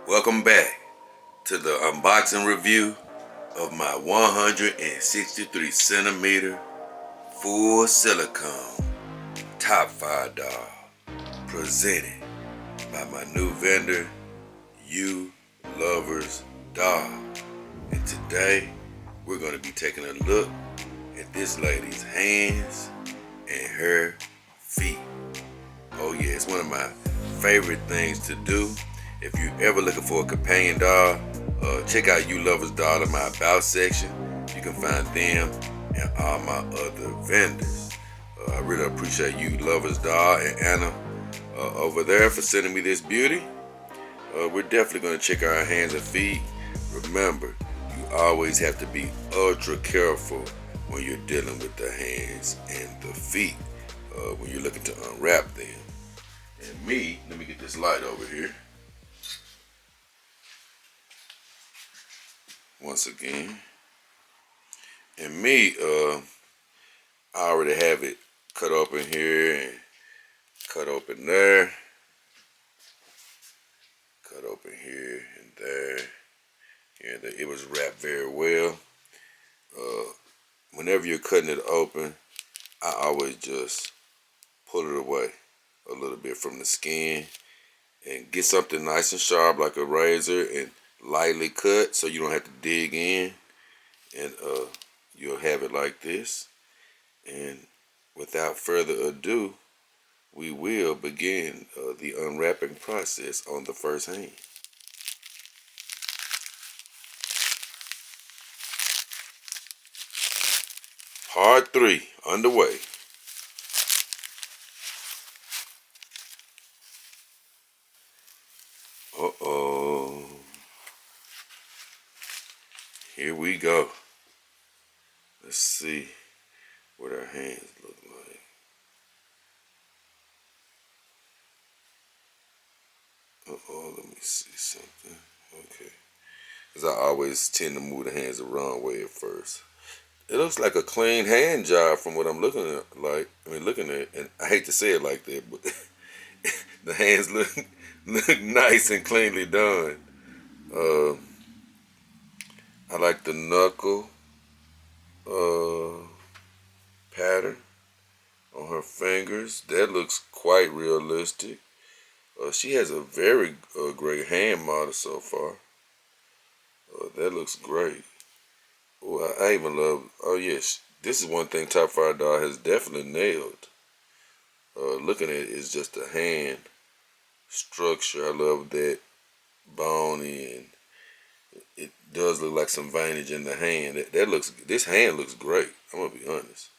Welcome back to the unboxing review of my 163 centimeter full silicone top 5 doll, presented by my new vendor, Uloversdoll. And today we're going to be taking a look at this lady's hands and her feet. Oh yeah, it's one of my favorite things to do. If you're ever looking for a companion doll, check out Uloversdoll in my About section. You can find them and all my other vendors. I really appreciate Uloversdoll and Anna over there for sending me this beauty. We're definitely going to check our hands and feet. Remember, you always have to be ultra careful when you're dealing with the hands and the feet when you're looking to unwrap them. And me, let me get this light over here. Once again. And me, I already have it cut open here and cut open there. Cut open here and there. Here and there. It was wrapped very well. Whenever you're cutting it open, I always just pull it away a little bit from the skin and get something nice and sharp like a razor and lightly cut so you don't have to dig in, and you'll have it like this. And without further ado, we will begin the unwrapping process on the first hand. Part 3 underway. Uh-oh. Here we go. Let's see what our hands look like. Uh-oh, let me see something. Okay. Because I always tend to move the hands the wrong way at first. It looks like a clean hand job from what I'm looking at. Looking at, and I hate to say it like that, but the hands look nice and cleanly done. I like the knuckle pattern on her fingers. That looks quite realistic. She has a very great hand model so far. That looks great. Oh, I even love. Oh yes, this is one thing Top 5 Doll has definitely nailed. Looking at it is just the hand structure. I love that bony, and it does look like some veinage in the hand. This hand looks great. I'm gonna be honest.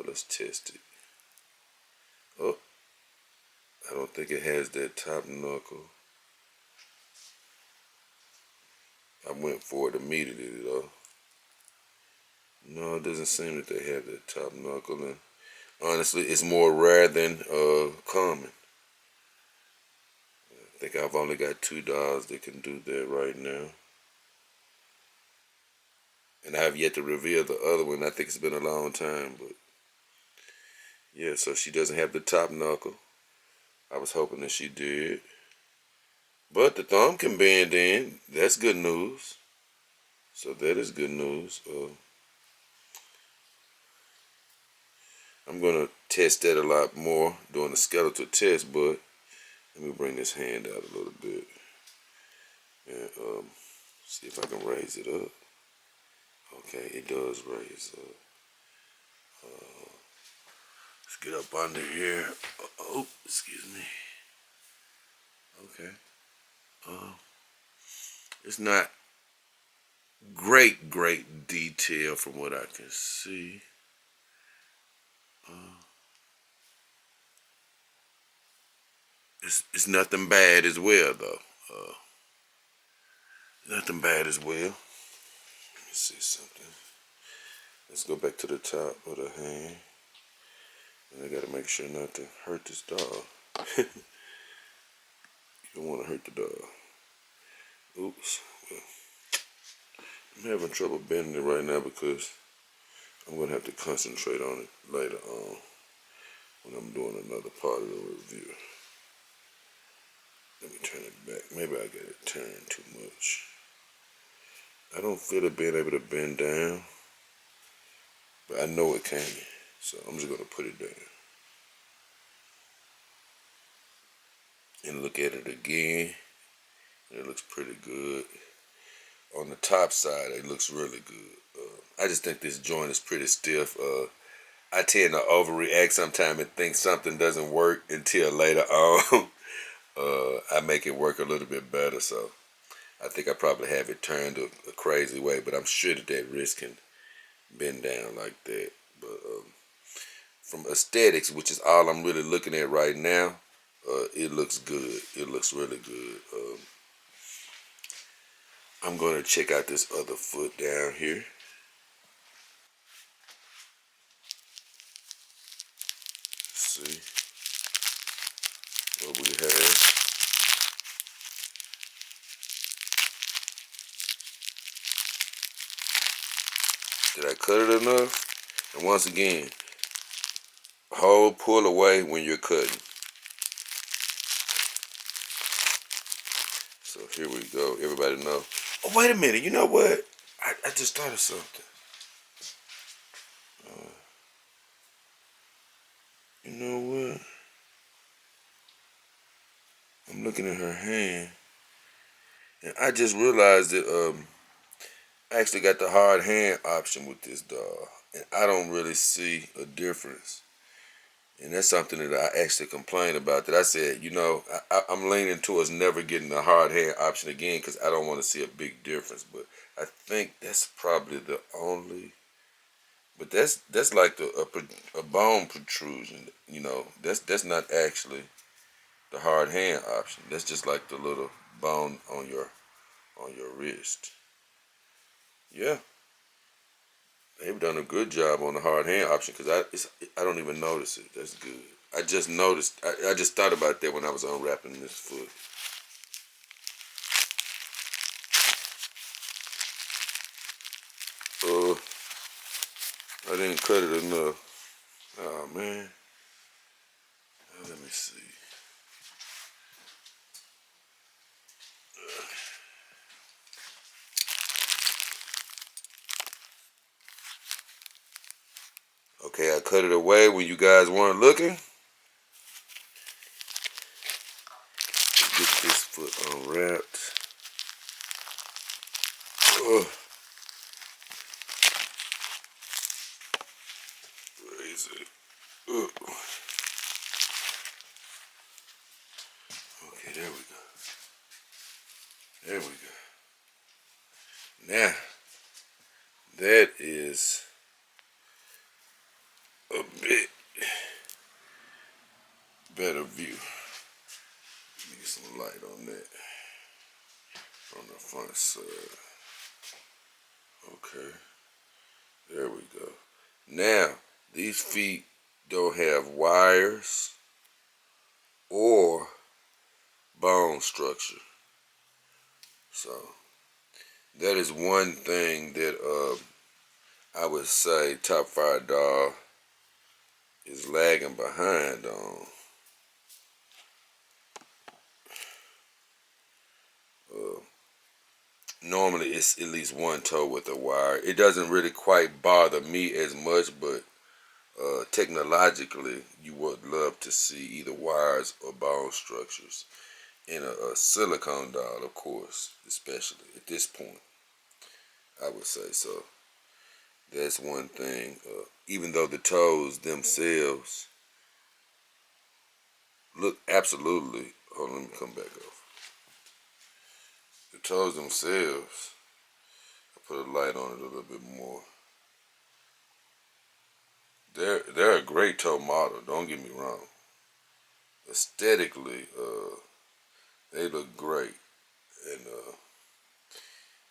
Let's test it. Oh, I don't think it has that top knuckle. I went for it immediately though. No, it doesn't seem that they have that top knuckle, and honestly, it's more rare than common. I think I've only got 2 dolls that can do that right now. And I have yet to reveal the other one. I think it's been a long time, but yeah, so she doesn't have the top knuckle. I was hoping that she did. But the thumb can bend in. That's good news. So that is good news. I'm going to test that a lot more during the skeletal test, but let me bring this hand out a little bit and see if I can raise it up. Okay, it does raise up. Let's get up under here. Oh, excuse me. Okay. It's not great detail from what I can see. It's nothing bad as well though. Nothing bad as well. Let me see something. Let's go back to the top of the hand. And I gotta make sure not to hurt this dog. You don't want to hurt the dog. Oops. Well, I'm having trouble bending it right now because I'm gonna have to concentrate on it later on when I'm doing another part of the review. Let me turn it back. Maybe I got it turned too much. I don't feel it being able to bend down, but I know it can. So I'm just gonna put it down and look at it again. It looks pretty good. On the top side, it looks really good. I just think this joint is pretty stiff. I tend to overreact sometimes and think something doesn't work until later on. I make it work a little bit better, so I think I probably have it turned a crazy way, but I'm sure that wrist can bend down like that. But from aesthetics, which is all I'm really looking at right now, it looks good. It looks really good. I'm going to check out this other foot down here. See what we have. Did I cut it enough? And once again, hold, pull away when you're cutting. So here we go. Everybody know. Oh, wait a minute. You know what? I just thought of something. You know what? I'm looking at her hand, and I just realized that I actually got the hard hand option with this doll, and I don't really see a difference. And that's something that I actually complained about. That I said, you know, I'm leaning towards never getting the hard hand option again because I don't want to see a big difference. But I think that's probably the only. But that's like a bone protrusion. You know, that's not actually the hard hand option. That's just like the little bone on your wrist. Yeah, they've done a good job on the hard hand option because I don't even notice it. That's good. I just noticed. I just thought about that when I was unwrapping this foot. Uh, I didn't cut it enough. Oh man. Let me see. Okay, I cut it away when you guys weren't looking. Get this foot unwrapped. Oh, where is it? Oh. Okay, there we go. There we go. Now, that is a bit better view. Let me get some light on that. On the front side. Okay. There we go. Now, these feet don't have wires or bone structure. So, that is one thing that I would say Top 5 Doll is lagging behind on. Normally, it's at least one toe with a wire. It doesn't really quite bother me as much, but technologically, you would love to see either wires or bone structures in a silicone doll, of course, especially at this point. I would say so. That's one thing. Even though the toes themselves look absolutely. Hold on, let me come back off. The toes themselves, I put a light on it a little bit more. They're a great toe model. Don't get me wrong. Aesthetically, they look great, and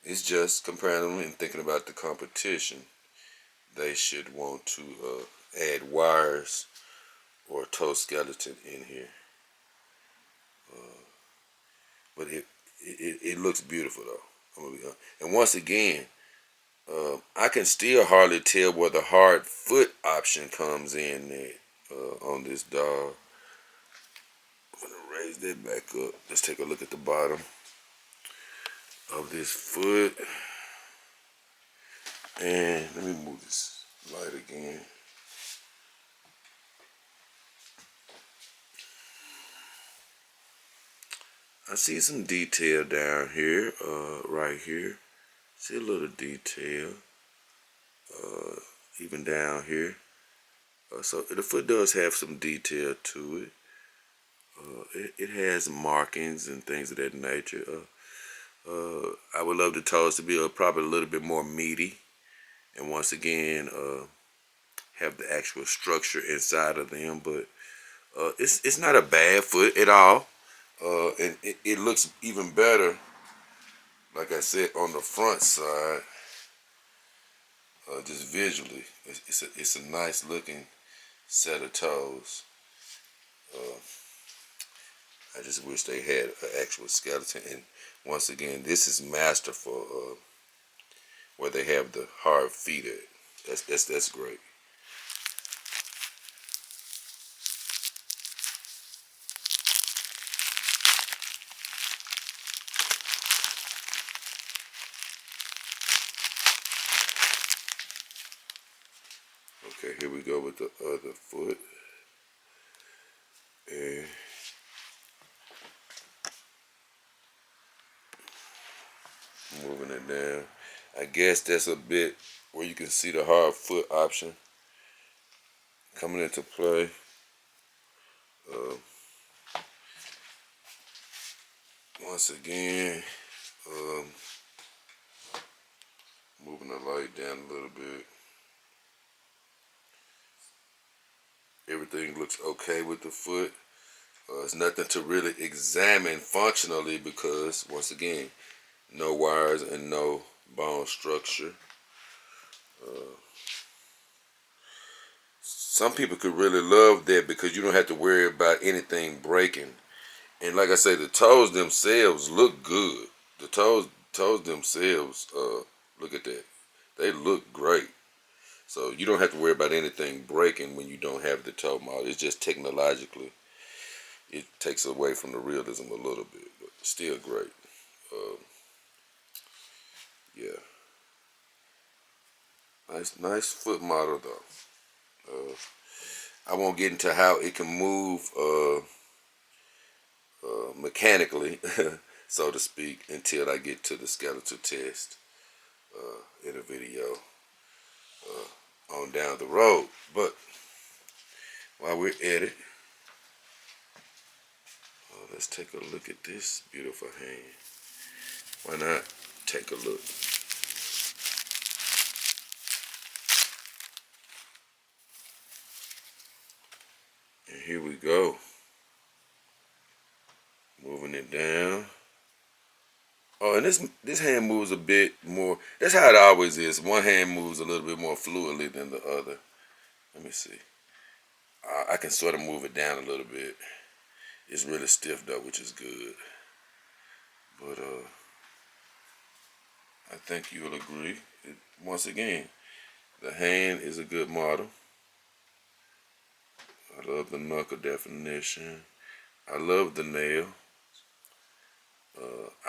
it's just comparing them and thinking about the competition. They should want to add wires or a toe skeleton in here. But it looks beautiful though. I'm gonna be honest. And once again, I can still hardly tell where the hard foot option comes in there, on this doll. I'm gonna raise that back up. Let's take a look at the bottom of this foot. And let me move this light again. I see some detail down here, right here. See a little detail, even down here. So the foot does have some detail to it. It has markings and things of that nature. I would love the toes to be probably a little bit more meaty, and once again, have the actual structure inside of them. But it's not a bad foot at all, and it looks even better. Like I said, on the front side, just visually, it's a nice looking set of toes. I just wish they had an actual skeleton. And once again, this is masterful. Where they have the hard feet at. That's great. Okay, here we go with the other foot. And moving it down. I guess that's a bit where you can see the hard foot option coming into play. Once again, moving the light down a little bit. Everything looks okay with the foot. It's nothing to really examine functionally because, once again, no wires and no bone structure. Some people could really love that because you don't have to worry about anything breaking. And like I say, the toes themselves look good. The toes themselves, look at that. They look great. So you don't have to worry about anything breaking when you don't have the toe model. It's just technologically, it takes away from the realism a little bit, but still great. Yeah. Nice foot model though. I won't get into how it can move mechanically, so to speak, until I get to the skeletal test in a video on down the road. But while we're at it, let's take a look at this beautiful hand. Why not take a look? And here we go. Moving it down. Oh, and this hand moves a bit more. That's how it always is. One hand moves a little bit more fluidly than the other. Let me see. I can sort of move it down a little bit. It's really stiff though, which is good. But I think you'll agree. Once again, the hand is a good model. I love the knuckle definition. I love the nail.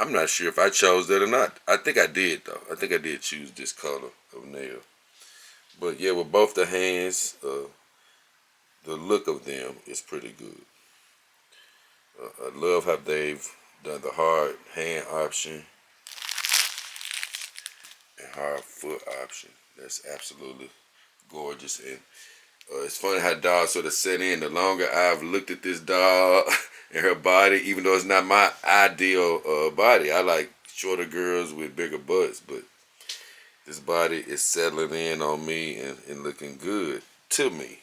I'm not sure if I chose that or not. I think I did though. I think I did choose this color of nail. But yeah, with both the hands, the look of them is pretty good. I love how they've done the hard hand option and hard foot option. That's absolutely gorgeous. And it's funny how dolls sort of set in. The longer I've looked at this doll and her body, even though it's not my ideal body, I like shorter girls with bigger butts, but this body is settling in on me and looking good to me.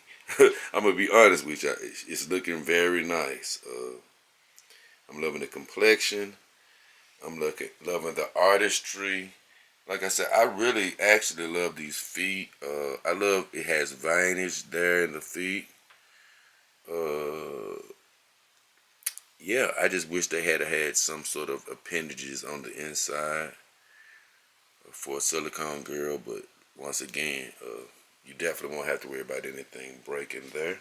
I'm gonna be honest with you. It's looking very nice. I'm loving the complexion. I'm loving the artistry. Like I said, I really actually love these feet. I love it has veinage there in the feet. Yeah, I just wish they had some sort of appendages on the inside for a silicone girl. But once again, you definitely won't have to worry about anything breaking there.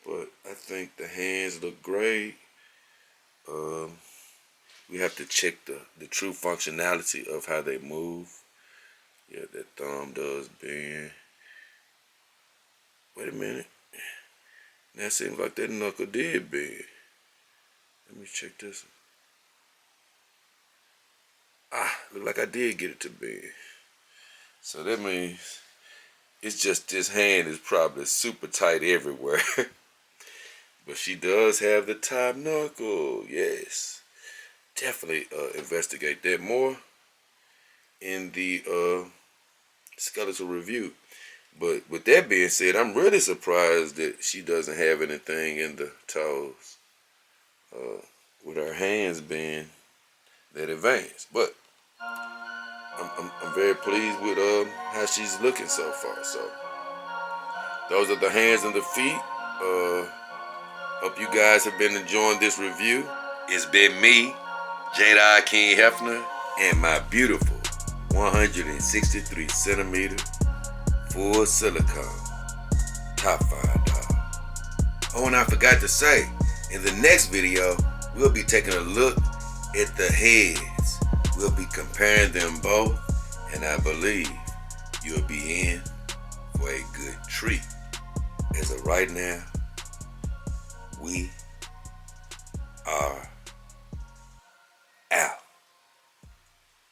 But I think the hands look great. we have to check the true functionality of how they move. Yeah, that thumb does bend. Wait a minute. That seems like that knuckle did bend. Let me check this one. Look like I did get it to bend. So that means it's just this hand is probably super tight everywhere. But she does have the top knuckle. Yes. Definitely investigate that more in the skeletal review. But with that being said, I'm really surprised that she doesn't have anything in the toes with her hands being that advanced. But I'm very pleased with how she's looking so far. So those are the hands and the feet. Hope you guys have been enjoying this review. It's been me, JayDollKingHefner, and my beautiful 163 centimeter full silicone top 5 doll. Oh, and I forgot to say, in the next video, we'll be taking a look at the heads. We'll be comparing them both, and I believe you'll be in for a good treat. As of right now, we are